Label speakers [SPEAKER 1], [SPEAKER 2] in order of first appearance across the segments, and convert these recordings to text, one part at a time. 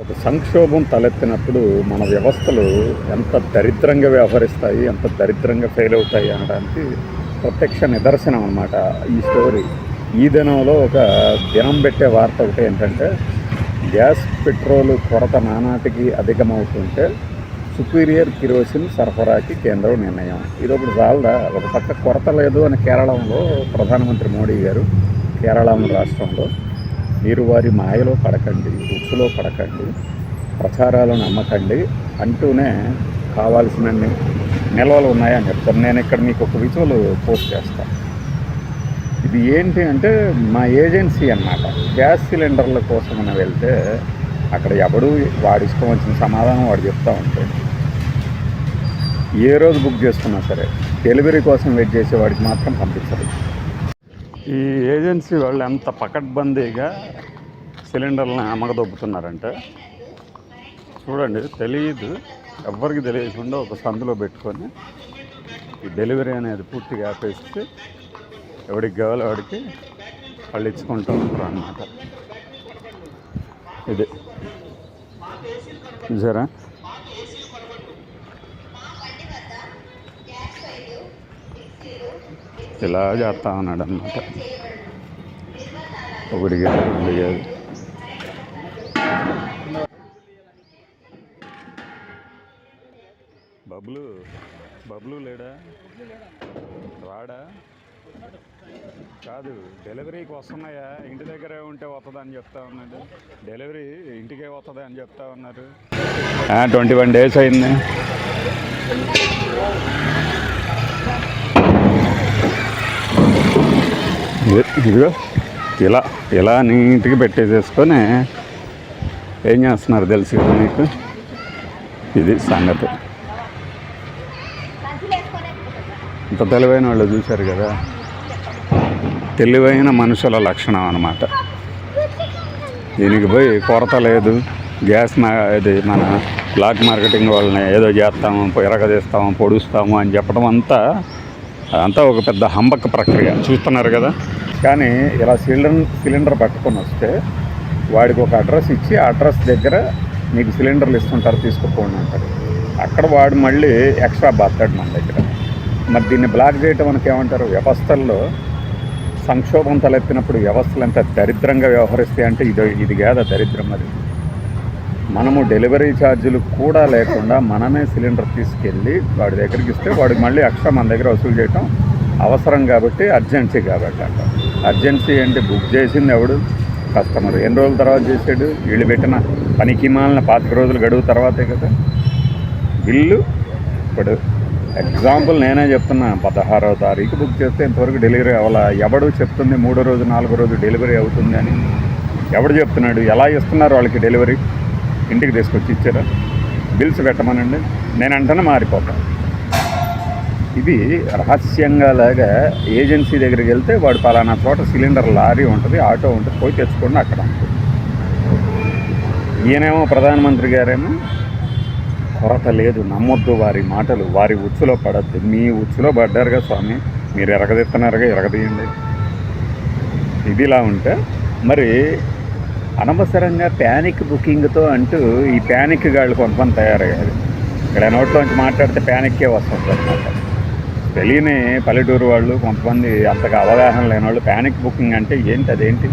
[SPEAKER 1] ఒక సంక్షోభం తలెత్తినప్పుడు మన వ్యవస్థలు ఎంత దరిద్రంగా వ్యవహరిస్తాయి, ఎంత దరిద్రంగా ఫెయిల్ అవుతాయి అనడానికి ప్రత్యక్ష నిదర్శనం అన్నమాట ఈ స్టోరీ. ఈ దినంలో ఒక దినం పెట్టే వార్త ఒకటి ఏంటంటే, గ్యాస్ పెట్రోల్ కొరత నానాటికి అధికమవుతుంటే సుపీరియర్ కిరోసిన్ సరఫరాకి కేంద్రం నిర్ణయం. ఇది ఒకటి చాలదా? ఒక పక్క కొరత లేదు అని కేరళంలో ప్రధానమంత్రి మోడీ గారు కేరళ రాష్ట్రంలో మీరు వారి మాయలో పడకండి, ఉచ్చులో పడకండి, ప్రచారాలు నమ్మకండి అంటూనే కావాల్సినన్ని నిల్వలు ఉన్నాయని చెప్తారు. నేను ఇక్కడ మీకు ఒక విజువల్ పోస్ట్ చేస్తాను. ఇది ఏంటి అంటే మా ఏజెన్సీ అన్నమాట. గ్యాస్ సిలిండర్ల కోసం మనం వెళ్తే అక్కడ ఎవడు వాడి ఇష్టం వచ్చిన సమాధానం వాడు చెప్తూ ఉంటే, ఏ రోజు బుక్ చేసుకున్నా సరే డెలివరీ కోసం వెయిట్ చేసేవాడికి మాత్రం పంపించరు. ఈ ఏజెన్సీ వాళ్ళు ఎంత పకడ్బందీగా సిలిండర్లను అమ్మకదొబ్బుతున్నారంటే చూడండి. తెలియదు, ఎవ్వరికి తెలియకుండా ఒక సందులో పెట్టుకొని ఈ డెలివరీ అనేది పూర్తిగా ఆపేస్తే ఎవడికి కావాలో వాడికి వాళ్ళు ఇచ్చుకుంటూ ఉంటారు అన్నమాట. ఇది చూసారా? ఇలా చేస్తా ఉన్నాడు అన్నమాట. ఒకటి కాదు, రెండు కాదు. బబ్లు లేడా? రాడా? కాదు, డెలివరీకి వస్తున్నాయా? ఇంటి దగ్గరే ఉంటే వస్తుందని అని చెప్తా ఉన్నాడు. డెలివరీ ఇంటికే వస్తుంది అని చెప్తా ఉన్నారు. 21 days అయింది. ఇదిగో ఇలా నీట్గా పెట్టేసేసుకొని ఏం చేస్తున్నారు తెలుసు కదా మీకు? ఇది సంగతి. ఇంత తెలివైన వాళ్ళు చూశారు కదా, తెలివైన మనుషుల లక్షణం అన్నమాట. దీనికి పోయి కొరత లేదు, గ్యాస్ ఇది మన బ్లాక్ మార్కెటింగ్ వాళ్ళని ఏదో చేస్తాము, ఎరగదీస్తాము, పొడుస్తాము అని చెప్పడం అంతా ఒక పెద్ద హంబక ప్రక్రియ చూస్తున్నారు కదా. కానీ ఇలా సిలిండర్ పట్టుకొని వస్తే వాడికి ఒక అడ్రస్ ఇచ్చి ఆ అడ్రస్ దగ్గర మీకు సిలిండర్లు ఇస్తుంటారు, తీసుకుపోండి అంటారు. అక్కడ వాడు మళ్ళీ ఎక్స్ట్రా బాస్తాడు మన దగ్గర. మరి దీన్ని బ్లాక్ చేయటం మనకి ఏమంటారు? వ్యవస్థల్లో సంక్షోభం తలెత్తినప్పుడు వ్యవస్థలు ఎంత దరిద్రంగా వ్యవహరిస్తాయి అంటే ఇది కాదా దరిద్రం? అది మనము డెలివరీ ఛార్జీలు కూడా లేకుండా మనమే సిలిండర్ తీసుకెళ్ళి వాడి దగ్గరికి ఇస్తే వాడికి మళ్ళీ ఎక్స్ట్రా మన దగ్గర వసూలు చేయటం అవసరం కాబట్టి, అర్జెన్సీ కాబట్టి అంట. అర్జెన్సీ అంటే బుక్ చేసింది ఎవడు? కస్టమర్. ఎన్ని రోజుల తర్వాత చేసాడు? వీళ్ళు పెట్టిన పనికి మాలిన 25 రోజులు గడువు తర్వాతే కదా బిల్లు. ఇప్పుడు ఎగ్జాంపుల్ నేనే చెప్తున్నా, 16వ తారీఖు బుక్ చేస్తే ఇంతవరకు డెలివరీ అవ్వాలా? ఎవడు చెప్తుంది 3వ రోజు 4వ రోజు డెలివరీ అవుతుంది అని? ఎవడు చెప్తున్నాడు? ఎలా ఇస్తున్నారు వాళ్ళకి డెలివరీ? ఇంటికి తీసుకొచ్చి ఇచ్చారా? బిల్స్ పెట్టమనండి, నేను అంటనే మారిపోతాను. ఇది రహస్యంగా లాగా ఏజెన్సీ దగ్గరికి వెళ్తే వాడు పలానా చోట సిలిండర్ లారీ ఉంటుంది, ఆటో ఉంటుంది, పోయి తెచ్చుకోండి అక్కడ ఉంటుంది. ఈయనేమో ప్రధానమంత్రి గారేమో కొరత లేదు, నమ్మొద్దు వారి మాటలు, వారి ఉచ్చులో పడద్దు. మీ ఉచ్చులో పడ్డారుగా స్వామి, మీరు ఎరగదీస్తున్నారుగా, ఎరగదీయండి. ఇదిలా ఉంటే మరి అనవసరంగా ప్యానిక్ బుకింగ్తో అంటూ ఈ ప్యానిక్ గాళ్ళు కొంతమంది తయారయ్యారు. ఇక్కడ నోట్లోంచి మాట్లాడితే ప్యానిక్కే వస్తుంది అన్నమాట. తెలియని పల్లెటూరు వాళ్ళు కొంతమంది, అంతగా అవగాహన లేని వాళ్ళు ప్యానిక్ బుకింగ్ అంటే ఏంటి, అదేంటి?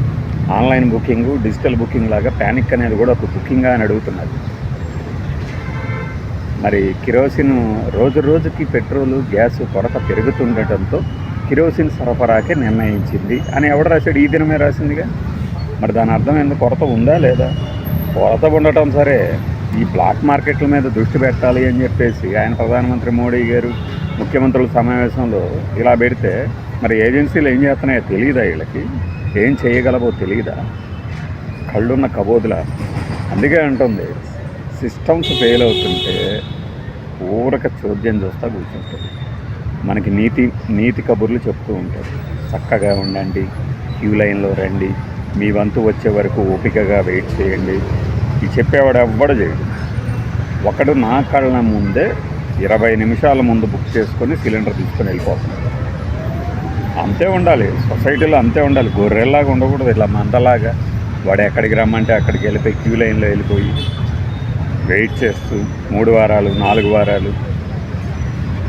[SPEAKER 1] ఆన్లైన్ బుకింగ్, డిజిటల్ బుకింగ్ లాగా ప్యానిక్ అనేది కూడా ఒక బుకింగ్గా అని అడుగుతున్నారు. మరి కిరోసిన్ రోజుకి పెట్రోలు గ్యాస్ కొరత పెరుగుతుండటంతో కిరోసిన్ సరఫరాకే నిర్ణయించింది అని ఎవడు రాశాడు? ఈ దినమే రాసిందిగా. మరి దాని అర్థం ఎందుకు? కొరత ఉందా లేదా? కొరత ఉండటం సరే, ఈ బ్లాక్ మార్కెట్ల మీద దృష్టి పెట్టాలి అని చెప్పేసి ఆయన ప్రధానమంత్రి మోడీ గారు ముఖ్యమంత్రుల సమావేశంలో ఇలా పెడితే మరి ఏజెన్సీలు ఏం చేస్తున్నాయో తెలియదా? వీళ్ళకి ఏం చేయగలవో తెలియదా? కళ్ళున్న కబోదులా. అందుకే అంటుంది, సిస్టమ్స్ ఫెయిల్ అవుతుంటే ఊరక చోద్యం చూస్తా కూర్చుంటుంది. మనకి నీతి కబుర్లు చెప్తూ ఉంటారు. చక్కగా ఉండండి, క్యూ లైన్లో రండి, మీ వంతు వచ్చే వరకు ఓపికగా వెయిట్ చేయండి. ఈ చెప్పేవాడు ఎవ్వడు చేయడు. ఒకడు నా కళ్ళ ముందే 20 నిమిషాల ముందు బుక్ చేసుకొని సిలిండర్ తీసుకొని వెళ్ళిపోతున్నాడు. అంతే ఉండాలి, సొసైటీలో అంతే ఉండాలి. గొర్రెల్లాగా ఉండకూడదు, ఇట్లా మందలాగా వాడు ఎక్కడికి రమ్మంటే అక్కడికి వెళ్ళిపోయి క్యూ లైన్లో వెళ్ళిపోయి వెయిట్ చేస్తూ 3 వారాలు 4 వారాలు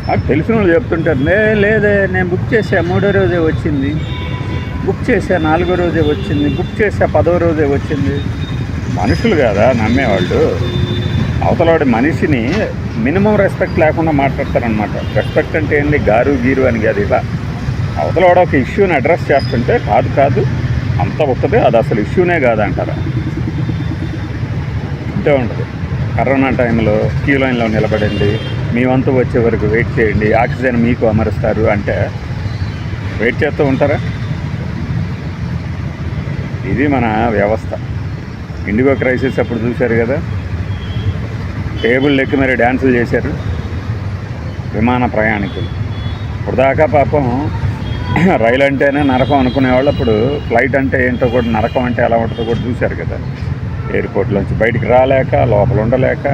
[SPEAKER 1] నాకు తెలిసిన వాళ్ళు చెప్తుంటారు, లేదే నేను బుక్ చేసా 3వ రోజే వచ్చింది, బుక్ చేసా 4వ రోజే వచ్చింది, బుక్ చేసా 10వ రోజే వచ్చింది. మనుషులు కదా నమ్మేవాళ్ళు. అవతలవాడి మనిషిని మినిమం రెస్పెక్ట్ లేకుండా మాట్లాడతారనమాట. రెస్పెక్ట్ అంటే ఏంటి, గారు గీరు అని కాదు. ఇలా అవతలవాడు ఒక ఇష్యూని అడ్రస్ చేస్తుంటే కాదు అంత వస్తుంది, అది అసలు ఇష్యూనే కాదంటారా. అంతే ఉంటుంది. కరోనా టైంలో క్యూ లైన్లో నిలబడండి, మీ వంతు వచ్చే వరకు వెయిట్ చేయండి, ఆక్సిజన్ మీకు అమరుస్తారు అంటే వెయిట్ చేస్తూ ఉంటారా? ఇది మన వ్యవస్థ. ఇండిగో క్రైసిస్ అప్పుడు చూశారు కదా, టేబుల్ ఎక్కి మరి డ్యాన్సులు చేశారు విమాన ప్రయాణికులు. ఇప్పుడు దాకా పాపం రైలు అంటేనే నరకం అనుకునేవాళ్ళు అప్పుడు ఫ్లైట్ అంటే ఏంటో కూడా, నరకం అంటే ఎలా ఉంటుందో కూడా చూశారు కదా. ఎయిర్పోర్ట్లోంచి బయటికి రాలేక, లోపల ఉండలేక.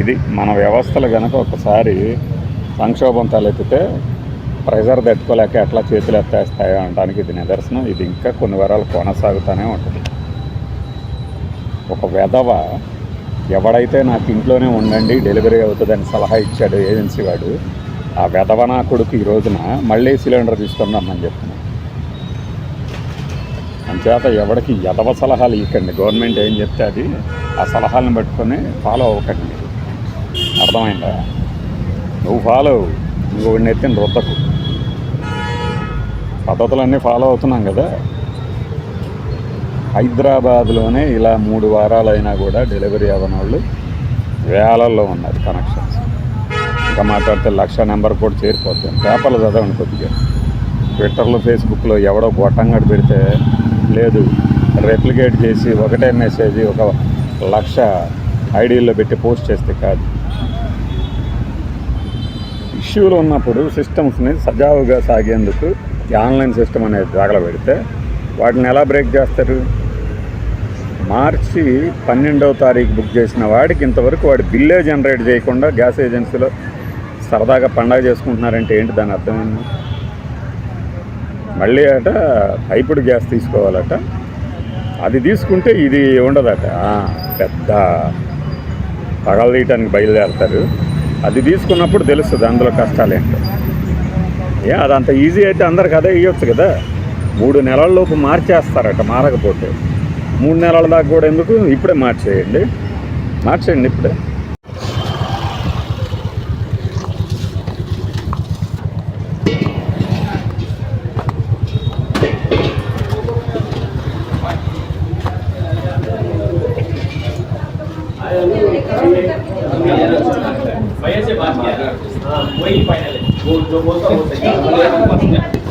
[SPEAKER 1] ఇది మన వ్యవస్థలు కనుక ఒకసారి సంక్షోభం తలెత్తితే ప్రెజర్ తట్టుకోలేక ఎట్లా చేతులు ఎత్తేస్తాయో అనడానికి ఇది నిదర్శనం. ఇది ఇంకా కొన్ని వారాలు కొనసాగుతూనే ఉంటుంది. ఒక వెధవ ఎవడైతే నాకు ఇంట్లోనే ఉండండి డెలివరీ అవుతుందని సలహా ఇచ్చాడు ఏజెన్సీ వాడు, ఆ వెధవ నా కొడుకు ఈ రోజున మళ్ళీ సిలిండర్ తీసుకొని రమ్మని చెప్తున్నాను. అంచేత ఎవడికి ఎదవ సలహాలు ఇవ్వకండి. గవర్నమెంట్ ఏం చెప్తే అది ఆ సలహాలను పట్టుకొని ఫాలో అవ్వకండి. అర్థమైందా? నువ్వు ఫాలో అవ్వు, ఇంకొకడిని ఎత్తిన రుద్దకు. పద్ధతులన్నీ ఫాలో అవుతున్నాం కదా. హైదరాబాద్లోనే ఇలా 3 వారాలైనా కూడా డెలివరీ అవ్వని వాళ్ళు వేలల్లో ఉన్నారు కనెక్షన్స్. ఇంకా మాట్లాడితే 1,00,000 నెంబర్ కూడా చేరిపోతుంది. పేపర్లు చదవండి కొద్దిగా. ట్విట్టర్లో ఫేస్బుక్లో ఎవడో గొట్టంగడి పెడితే లేదు, రెప్లికేట్ చేసి ఒకటే మెసేజ్ 1,00,000 ఐడీల్లో పెట్టి పోస్ట్ చేస్తే కాదు. ఇష్యూలు ఉన్నప్పుడు సిస్టమ్స్ని సజావుగా సాగేందుకు ఈ ఆన్లైన్ సిస్టమ్ అనేది తగలబెడితే వాటిని ఎలా బ్రేక్ చేస్తారు? మార్చి 12వ తారీఖు బుక్ చేసిన వాడికి ఇంతవరకు వాడి బిల్లే జనరేట్ చేయకుండా గ్యాస్ ఏజెన్సీలో సరదాగా పండగ చేసుకుంటున్నారంటే ఏంటి దాని అర్థమైంది? మళ్ళీ అట పైపుడు గ్యాస్ తీసుకోవాలట, అది తీసుకుంటే ఇది ఉండదట. పెద్ద పగలదీయటానికి బయలుదేరతారు. అది తీసుకున్నప్పుడు తెలుస్తుంది అందులో కష్టాలు ఏంటో. అదంత ఈజీ అయితే అందరికి అదే ఇవ్వచ్చు కదా. 3 నెలల్లోపు మార్చేస్తారట. మారకపోతే 3 నెలల దాకా కూడా ఎందుకు, ఇప్పుడే మార్చేయండి ఇప్పుడే.
[SPEAKER 2] से बात किया वही फाइनल है, वो जो बोलता वो सही है.